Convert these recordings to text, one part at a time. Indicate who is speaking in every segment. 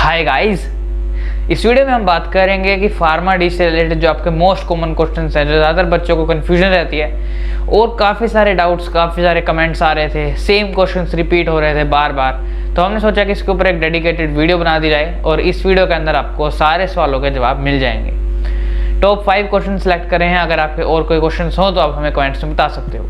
Speaker 1: Hi guys, इस video में हम बात करेंगे कि फार्मा डी से रिलेटेड जो आपके मोस्ट कॉमन क्वेश्चंस हैं, जो ज़्यादातर बच्चों को कन्फ्यूजन रहती है और काफ़ी सारे डाउट्स, काफ़ी सारे कमेंट्स आ रहे थे, सेम क्वेश्चंस रिपीट हो रहे थे बार बार। तो हमने सोचा कि इसके ऊपर एक डेडिकेटेड वीडियो बना दी जाए और इस वीडियो के अंदर आपको सारे सवालों के जवाब मिल जाएंगे। टॉप 5 क्वेश्चन सेलेक्ट करें हैं। अगर आपके और कोई क्वेश्चन हो तो आप हमें कमेंट्स में बता सकते हो।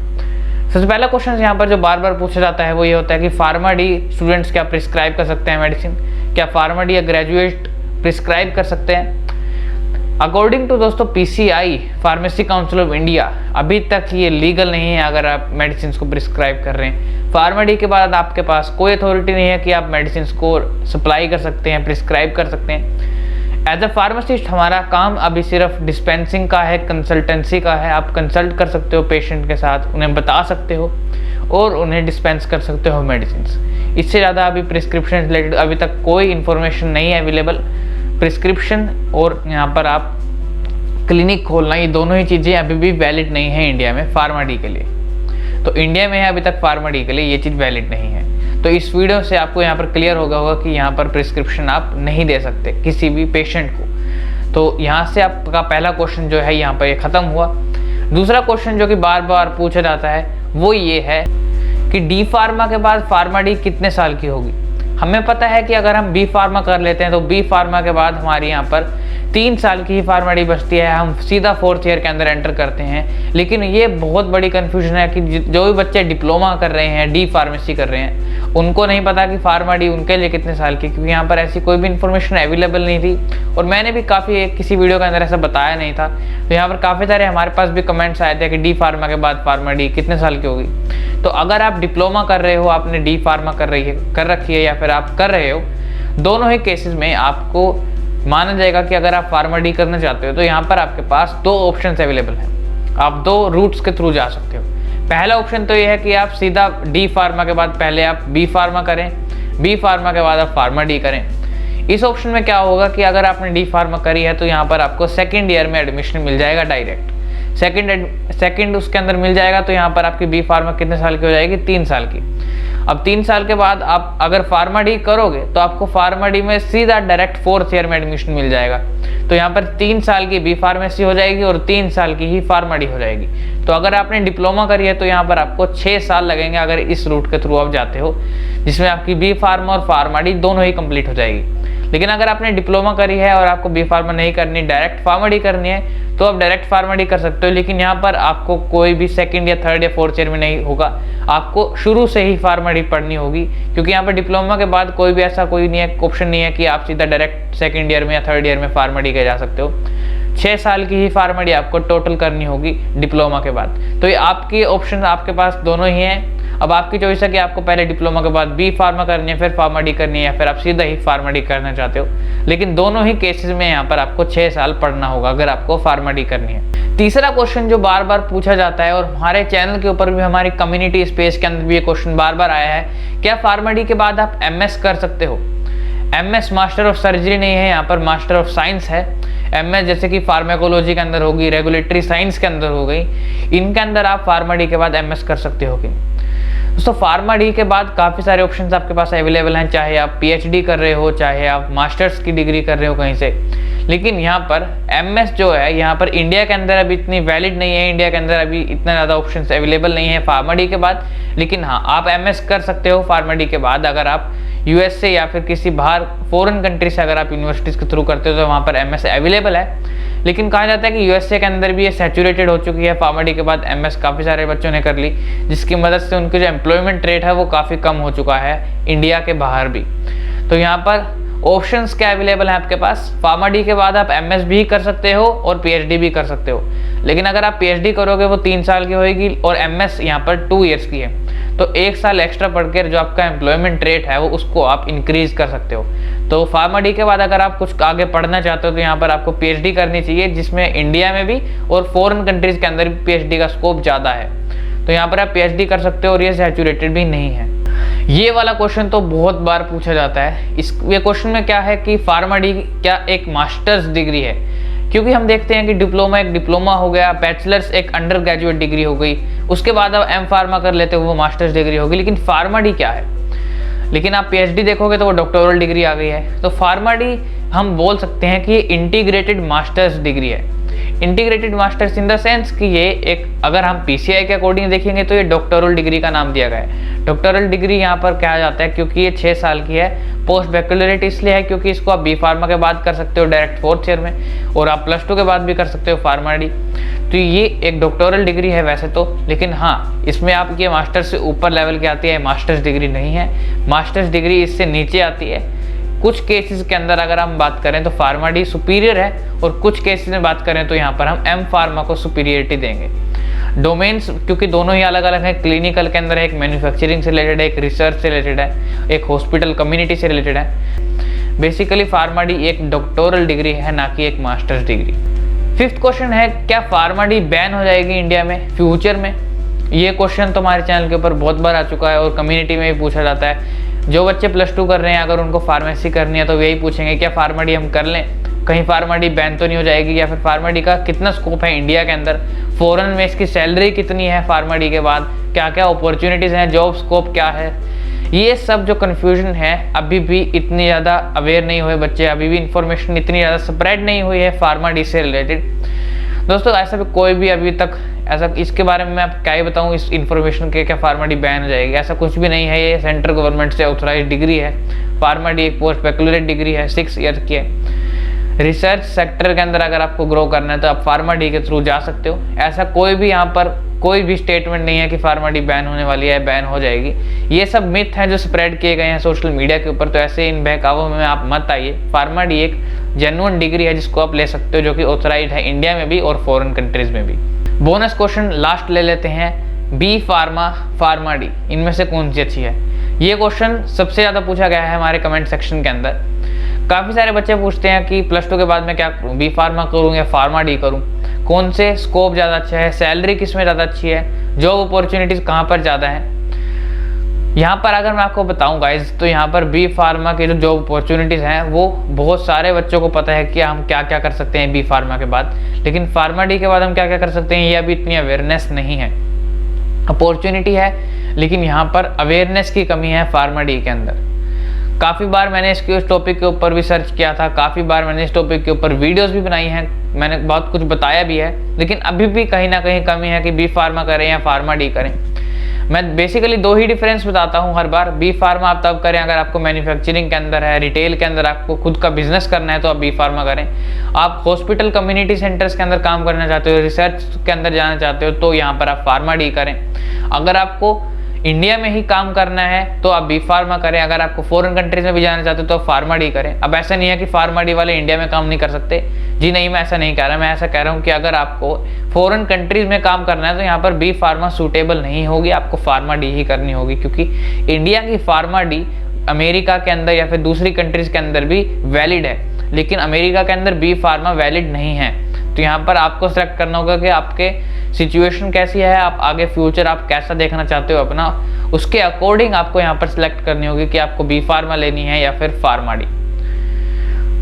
Speaker 1: सबसे पहला क्वेश्चन यहाँ पर जो बार बार पूछा जाता है वो ये होता है कि फार्मा डी स्टूडेंट्स क्या प्रिस्क्राइब कर सकते हैं मेडिसिन? क्या फार्मा डी या ग्रेजुएट प्रिस्क्राइब कर सकते हैं? अकॉर्डिंग टू दोस्तों PCI pharmacy council of India अभी तक ये लीगल नहीं है अगर आप मेडिसिन को प्रिस्क्राइब कर रहे हैं। फार्मा डी के बाद आपके पास कोई अथॉरिटी नहीं है कि आप मेडिसिन को सप्लाई कर सकते हैं, प्रिस्क्राइब कर सकते हैं। एज अ फार्मासिस्ट हमारा काम अभी सिर्फ डिस्पेंसिंग का है, कंसल्टेंसी का है। आप कंसल्ट कर सकते हो पेशेंट के साथ, उन्हें बता सकते हो और उन्हें डिस्पेंस कर सकते हो मेडिसिन। इससे ज़्यादा अभी प्रिस्क्रिप्शन रिलेटेड अभी तक कोई इन्फॉर्मेशन नहीं है अवेलेबल। प्रिस्क्रिप्शन और यहाँ पर आप क्लिनिक खोलना, ये दोनों ही चीज़ें अभी भी वैलिड नहीं है इंडिया में फार्मा डी के लिए। तो इंडिया में है अभी तक फार्मा डी के लिए ये चीज़ वैलिड नहीं है। तो इस वीडियो से आपको यहाँ पर क्लियर होगा कि यहाँ पर प्रिस्क्रिप्शन आप नहीं दे सकते किसी भी पेशेंट को। तो यहाँ से आपका पहला क्वेश्चन जो है यहाँ पर ये ख़त्म हुआ। दूसरा क्वेश्चन जो कि बार बार पूछा जाता है वो ये है कि डी फार्मा के बाद फार्मा डी कितने साल की होगी? हमें पता है कि अगर हम बी फार्मा कर लेते हैं तो बी फार्मा के बाद हमारी यहाँ पर 3 साल की ही फार्मा डी बचती है, हम सीधा 4th ईयर के अंदर एंटर करते हैं। लेकिन ये बहुत बड़ी कन्फ्यूजन है कि जो भी बच्चे डिप्लोमा कर रहे हैं, डी फार्मेसी कर रहे हैं, उनको नहीं पता कि फार्मा डी उनके लिए कितने साल की, क्योंकि यहाँ पर ऐसी कोई भी इन्फॉर्मेशन अवेलेबल नहीं थी और मैंने भी काफ़ी किसी वीडियो के अंदर ऐसा बताया नहीं था। तो यहाँ पर काफ़ी सारे हमारे पास भी कमेंट्स आए थे कि डी फार्मा के बाद फार्मा डी कितने साल की होगी। तो अगर आप डिप्लोमा कर रहे हो, आपने डी फार्मा कर रखी है या फिर आप कर रहे हो, दोनों ही केसेस में आपको माना जाएगा कि अगर आप फार्मा डी करना चाहते हो तो यहाँ पर आपके पास 2 ऑप्शंस अवेलेबल हैं। आप 2 रूट्स के थ्रू जा सकते हो। पहला ऑप्शन तो ये है कि आप सीधा डी फार्मा के बाद पहले आप बी फार्मा करें, बी फार्मा के बाद आप फार्मा डी करें। इस ऑप्शन में क्या होगा कि अगर आपने डी फार्मा करी है तो यहाँ पर आपको 2nd ईयर में एडमिशन मिल जाएगा डायरेक्ट। सेकंड उसके अंदर मिल जाएगा तो यहाँ पर आपकी बी फार्मा कितने साल की हो जाएगी? 3 साल की। अब 3 साल के बाद आप अगर फार्मा डी करोगे तो आपको फार्मा डी में सीधा डायरेक्ट 4th ईयर में एडमिशन मिल जाएगा। तो यहाँ पर 3 साल की बी फार्मेसी हो जाएगी और 3 साल की ही फार्मा डी हो जाएगी। तो अगर आपने डिप्लोमा करी है तो यहाँ पर आपको 6 साल लगेंगे अगर इस रूट के थ्रू आप जाते हो, जिसमें आपकी बी फार्मा और फार्मा डी दोनों ही कंप्लीट हो जाएगी। लेकिन अगर आपने डिप्लोमा करी है और आपको बी फार्मा नहीं करनी, डायरेक्ट फार्मा डी करनी है, तो आप डायरेक्ट फार्मा डी कर सकते हो। लेकिन यहाँ पर आपको कोई भी 2nd या 3rd या 4th ईयर में नहीं होगा, आपको शुरू से ही फार्मा डी पढ़नी होगी। क्योंकि यहाँ पर डिप्लोमा के बाद कोई भी ऐसा कोई नहीं है, ऑप्शन नहीं है कि आप सीधा डायरेक्ट 2nd ईयर में या 3rd ईयर में फार्मा डी के जा सकते हो। 6 साल की ही फार्मा डी आपको टोटल करनी होगी डिप्लोमा के बाद। तो ये आपकी ऑप्शन आपके पास दोनों ही हैं। अब आपकी चॉइस है कि आपको पहले डिप्लोमा के बाद बी फार्मा करनी है, फिर फार्मा डी करनी है, या फिर आप सीधा ही फार्मा डी करना चाहते हो। लेकिन दोनों ही केसेस में यहाँ पर आपको 6 साल पढ़ना होगा अगर आपको फार्मा डी करनी है। तीसरा क्वेश्चन जो बार बार पूछा जाता है और हमारे चैनल के ऊपर भी, हमारी कम्युनिटी स्पेस के अंदर भी ये क्वेश्चन बार बार आया है, क्या फार्मा डी के बाद आप MS कर सकते हो? MS मास्टर ऑफ सर्जरी नहीं है, यहाँ पर मास्टर ऑफ साइंस है। MS जैसे कि फार्माकोलॉजी के अंदर होगी, रेगुलेटरी साइंस के अंदर हो गई, इनके अंदर आप फार्मा डी के बाद MS कर सकते हो कि दोस्तों फार्मा डी के बाद काफ़ी सारे ऑप्शंस आपके पास अवेलेबल हैं, चाहे आप PhD कर रहे हो, चाहे आप मास्टर्स की डिग्री कर रहे हो कहीं से। लेकिन यहाँ पर MS जो है, यहाँ पर इंडिया के अंदर अभी इतनी वैलिड नहीं है, इंडिया के अंदर अभी इतना ज़्यादा ऑप्शंस अवेलेबल नहीं है फार्मा डी के बाद। लेकिन हाँ, आप MS कर सकते हो फार्मा डी के बाद अगर आप US से या फिर किसी बाहर फॉरेन कंट्री से अगर आप यूनिवर्सिटीज़ के थ्रू करते हो तो वहाँ पर MS अवेलेबल है। लेकिन कहा जाता है कि USA के अंदर भी ये सैचुरेटेड हो चुकी है। फार्मा डी के बाद MS काफ़ी सारे बच्चों ने कर ली, जिसकी मदद से उनकी जो एम्प्लॉयमेंट रेट है वो काफ़ी कम हो चुका है इंडिया के बाहर भी। तो यहाँ पर ऑप्शंस क्या अवेलेबल हैं आपके पास? फार्मा डी के बाद आप MS भी कर सकते हो और PhD भी कर सकते हो। लेकिन अगर आप PhD करोगे वो 3 साल की होगी और MS यहाँ पर 2 ईयर्स की है। तो 1 साल एक्स्ट्रा पढ़ के जो आपका एम्प्लॉयमेंट रेट है वो उसको आप इंक्रीज कर सकते हो। तो फार्मा डी के बाद अगर आप कुछ आगे पढ़ना चाहते हो तो यहाँ पर आपको PhD करनी चाहिए, जिसमें इंडिया में भी और फॉरेन कंट्रीज के अंदर भी PhD का स्कोप ज़्यादा है। तो यहाँ पर आप PhD कर सकते हो और ये सैचुरेटेड भी नहीं है। ये वाला क्वेश्चन तो बहुत बार पूछा जाता है। ये क्वेश्चन में क्या है कि फार्मा डी क्या एक मास्टर्स डिग्री है? क्योंकि हम देखते हैं कि डिप्लोमा एक डिप्लोमा हो गया, बैचलर्स एक अंडर ग्रेजुएट डिग्री हो गई, उसके बाद आप M फार्मा कर लेते हो वो मास्टर्स डिग्री होगी। लेकिन फार्मा डी क्या है? लेकिन आप पीएचडी देखोगे तो वो डॉक्टोरल डिग्री आ गई है। तो फार्मा डी हम बोल सकते हैं कि ये इंटीग्रेटेड मास्टर्स डिग्री है। Integrated masters in the sense कि ये एक, अगर हम पीसीआई के अकॉर्डिंग देखेंगे तो ये डॉक्टोरल डिग्री का नाम दिया गया है। डॉक्टोरल डिग्री यहाँ पर कहा जाता है क्योंकि ये 6 साल की है। पोस्ट बैकलॉरेट इसलिए है क्योंकि इसको आप बी फार्मा के बाद कर सकते हो डायरेक्ट 4th ईयर में, और आप +2 के बाद भी कर सकते हो फार्मा डी। तो ये एक डॉक्टोरल डिग्री है वैसे तो, लेकिन हाँ इसमें आप ये मास्टर्स से ऊपर लेवल की आती है, मास्टर्स डिग्री नहीं है। मास्टर्स डिग्री इससे नीचे आती है। कुछ केसेस के अंदर अगर हम बात करें तो फार्मा डी सुपीरियर है, और कुछ केसेस में बात करें तो यहाँ पर हम एम फार्मा को सुपीरियरिटी देंगे। डोमेन्स क्योंकि दोनों ही अलग अलग हैं, क्लिनिकल के अंदर एक मैन्युफैक्चरिंग से रिलेटेड है, एक रिसर्च से रिलेटेड है, एक हॉस्पिटल कम्युनिटी से रिलेटेड है। बेसिकली फार्मा डी एक डॉक्टोरल डिग्री है, ना कि एक मास्टर्स डिग्री। 5th क्वेश्चन है, क्या फार्मा डी बैन हो जाएगी इंडिया में फ्यूचर में? ये क्वेश्चन तो हमारे चैनल के ऊपर बहुत बार आ चुका है और कम्युनिटी में भी पूछा जाता है। जो बच्चे +2 कर रहे हैं, अगर उनको फार्मेसी करनी है तो यही पूछेंगे क्या फार्मा डी हम कर लें, कहीं फार्मा डी बैन तो नहीं हो जाएगी, या फिर फार्मा डी का कितना स्कोप है इंडिया के अंदर, फॉरेन में इसकी सैलरी कितनी है फार्मा डी के बाद, क्या क्या अपॉर्चुनिटीज़ हैं, जॉब स्कोप क्या है। ये सब जो कन्फ्यूजन है, अभी भी इतनी ज़्यादा अवेयर नहीं हुए बच्चे, अभी भी इंफॉर्मेशन इतनी ज़्यादा स्प्रेड नहीं हुई है फार्मा डी से रिलेटेड। दोस्तों ऐसा भी कोई भी अभी तक ऐसा, इसके बारे में मैं क्या ही बताऊँ इस इन्फॉर्मेशन के, क्या फार्मा डी बैन हो जाएगी, ऐसा कुछ भी नहीं है। ये सेंट्रल गवर्नमेंट से ऑथोराइज डिग्री है। फार्मा डी एक पोस्ट बैकलॉरेट डिग्री है, 6 ईयर की है। रिसर्च सेक्टर के अंदर अगर आपको ग्रो करना है तो आप फार्मा डी के थ्रू जा सकते हो। ऐसा कोई भी यहाँ पर कोई भी स्टेटमेंट नहीं है कि फार्मा डी बैन होने वाली है, बैन हो जाएगी। ये सब मिथ हैं जो स्प्रेड किए गए हैं सोशल मीडिया के ऊपर, तो ऐसे इन बहकावों में आप मत आइए। फार्मा डी एक जेन्युइन डिग्री है जिसको आप ले सकते हो, जो कि ऑथराइज है इंडिया में भी और फॉरेन कंट्रीज में भी। बोनस क्वेश्चन लास्ट ले लेते हैं, बी फार्मा, फार्मा डी, इनमें से कौन सी अच्छी है? ये क्वेश्चन सबसे ज़्यादा पूछा गया है हमारे कमेंट सेक्शन के अंदर। काफ़ी सारे बच्चे पूछते हैं कि +2 के बाद मैं क्या करूँ, बी फार्मा करूँ या फार्मा डी करूँ, कौन से स्कोप ज़्यादा अच्छा है, सैलरी किस में ज़्यादा अच्छी है, जॉब अपॉर्चुनिटीज़ कहाँ पर ज़्यादा है। यहाँ पर अगर मैं आपको बताऊँ गाइज, तो यहाँ पर बी फार्मा की जो जॉब अपॉर्चुनिटीज़ हैं वो बहुत सारे बच्चों को पता है कि हम क्या क्या कर सकते हैं बी फार्मा के बाद, लेकिन फार्मा डी के बाद हम क्या क्या कर सकते हैं ये अभी इतनी अवेयरनेस नहीं है। अपॉर्चुनिटी है लेकिन यहाँ पर अवेयरनेस की कमी है फार्मा डी के अंदर। काफ़ी बार मैंने इस टॉपिक के ऊपर भी सर्च किया था, काफ़ी बार मैंने इस टॉपिक के ऊपर वीडियोस भी बनाई हैं, मैंने बहुत कुछ बताया भी है, लेकिन अभी भी कहीं ना कहीं कमी है कि बी फार्मा करें या फार्मा डी करें। मैं बेसिकली 2 ही डिफरेंस बताता हूँ हर बार। बी फार्मा आप तब करें अगर आपको मैन्युफैक्चरिंग के अंदर है, रिटेल के अंदर आपको खुद का बिजनेस करना है तो आप बी फार्मा करें। आप हॉस्पिटल कम्युनिटी सेंटर्स के अंदर काम करना चाहते हो, रिसर्च के अंदर जाना चाहते हो तो यहाँ पर आप फार्मा डी करें। अगर आपको इंडिया में ही काम करना है तो आप बी फार्मा करें, अगर आपको फॉरेन कंट्रीज में भी जाना चाहते हो तो आप फार्मा डी करें। अब ऐसा नहीं है कि फार्मा डी वाले इंडिया में काम नहीं कर सकते, जी नहीं, मैं ऐसा नहीं कह रहा। मैं ऐसा कह रहा हूँ कि अगर आपको फॉरेन कंट्रीज में काम करना है तो यहाँ पर बी फार्मा सूटेबल नहीं होगी, आपको फार्मा डी ही करनी होगी, क्योंकि इंडिया की फार्मा डी अमेरिका के अंदर या फिर दूसरी कंट्रीज के अंदर भी वैलिड है, लेकिन अमेरिका के अंदर बी फार्मा वैलिड नहीं है। तो यहाँ पर आपको सेलेक्ट करना होगा कि आपके सिचुएशन कैसी है, आप आगे फ्यूचर आप कैसा देखना चाहते हो अपना, उसके अकॉर्डिंग आपको यहाँ पर सिलेक्ट करनी होगी कि आपको बी फार्मा लेनी है या फिर फार्मा डी।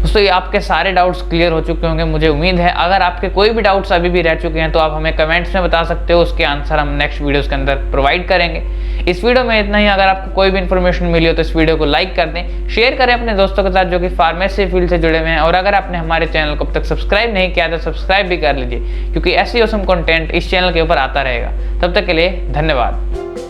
Speaker 1: दोस्तों ये आपके सारे डाउट्स क्लियर हो चुके होंगे मुझे उम्मीद है। अगर आपके कोई भी डाउट्स अभी भी रह चुके हैं तो आप हमें कमेंट्स में बता सकते हो, उसके आंसर हम नेक्स्ट वीडियोस के अंदर प्रोवाइड करेंगे। इस वीडियो में इतना ही। अगर आपको कोई भी इन्फॉर्मेशन मिली हो तो इस वीडियो को लाइक कर दें, शेयर करें अपने दोस्तों के साथ जो कि फार्मेसी फील्ड से जुड़े हुए हैं, और अगर आपने हमारे चैनल को अब तक सब्सक्राइब नहीं किया तो सब्सक्राइब भी कर लीजिए, क्योंकि ऐसी औसम कंटेंट इस चैनल के ऊपर आता रहेगा। तब तक के लिए धन्यवाद।